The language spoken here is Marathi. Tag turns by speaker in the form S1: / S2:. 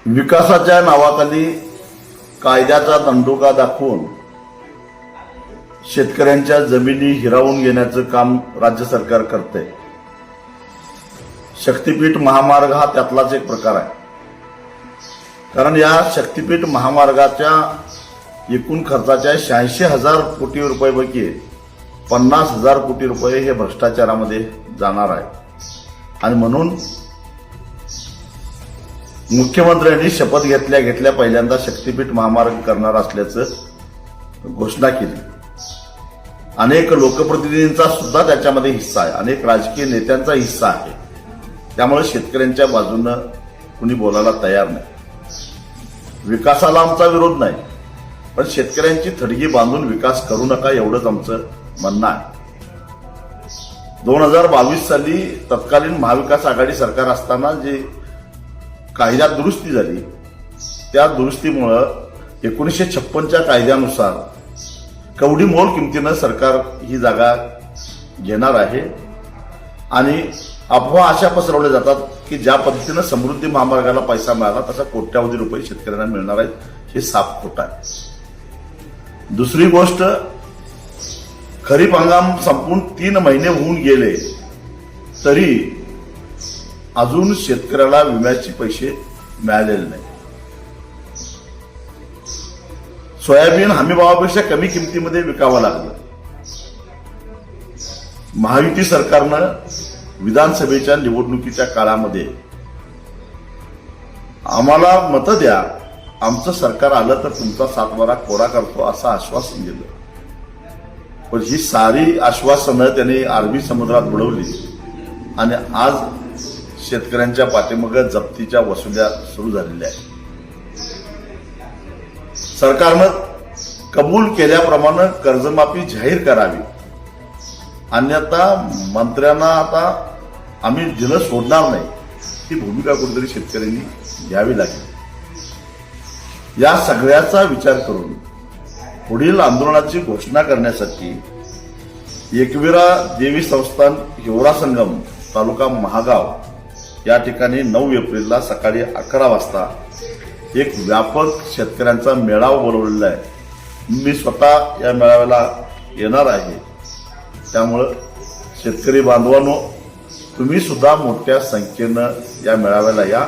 S1: विकासाच्या नावाखाली कायद्याचा दंडोका दाखवून शेतकऱ्यांच्या जमिनी हिरावून घेण्याचं काम राज्य सरकार करते। शक्तीपीठ महामार्ग हा त्यातलाच एक प्रकार आहे। कारण या शक्तीपीठ महामार्गाच्या एकूण खर्चाच्या 86,000 कोटी रुपयापैकी 50,000 कोटी रुपये हे भ्रष्टाचारामध्ये जाणार आहे। आणि म्हणून मुख्यमंत्र्यांनी शपथ घेतल्या पहिल्यांदा शक्तीपीठ महामार्ग करणार असल्याचं घोषणा केली। अनेक लोकप्रतिनिधींचा सुद्धा त्याच्यामध्ये हिस्सा आहे, अनेक राजकीय नेत्यांचा हिस्सा आहे। त्यामुळे शेतकऱ्यांच्या बाजूनं कुणी बोलायला तयार नाही। विकासाला आमचा विरोध नाही, पण शेतकऱ्यांची थडगी बांधून विकास करू नका एवढंच आमचं म्हणणं आहे। 2022 साली तत्कालीन महाविकास आघाडी सरकार असताना जे कायद्यात दुरुस्ती झाली, त्या दुरुस्तीमुळं 1956च्या कायद्यानुसार कवडी मोल किमतीनं सरकार ही जागा घेणार आहे। आणि अफवा अशा पसरवल्या जातात की ज्या पद्धतीनं समृद्धी महामार्गाला पैसा मिळाला तसा कोट्यावधी रुपये शेतकऱ्यांना मिळणार आहेत, हे साफ खोटं आहे। दुसरी गोष्ट, खरीप हंगाम संपून 3 महिने होऊन गेले तरी अजून शेतकऱ्याला विम्याचे पैसे मिळालेले नाही। सोयाबीन हमीभावापेक्षा कमी किमतीमध्ये विकावं लागलं। महायुती सरकारनं विधानसभेच्या निवडणुकीच्या काळामध्ये आम्हाला मतं द्या, आमचं सरकार आलं तर तुमचा 7 कोरा करतो असं आश्वासन दिलं। पण ही सारी आश्वासनं त्यांनी अरबी समुद्रात बुडवली आणि आज शेतकऱ्यांच्या पाठीमागे जप्तीच्या वसुल्या सुरू झालेल्या आहेत। सरकारनं कबूल केल्याप्रमाणे कर्जमाफी जाहीर करावी, अन्यथा मंत्र्यांना आता आम्ही दिलं सोडणार नाही ही भूमिका कुठेतरी शेतकऱ्यांनी घ्यावी लागेल। या सगळ्याचा विचार करून पुढील आंदोलनाची घोषणा करण्यासाठी एकविरा देवी संस्थान हिवरा संगम तालुका महागाव या ठिकाणी 9 एप्रिलला सकाळी 11 वाजता एक व्यापक शेतकऱ्यांचा मेळावा बोलवलेला आहे। मी स्वतः या मेळाव्याला येणार आहे। त्यामुळे शेतकरी बांधवांनो, तुम्ही सुद्धा मोठ्या संख्येनं या मेळाव्याला या।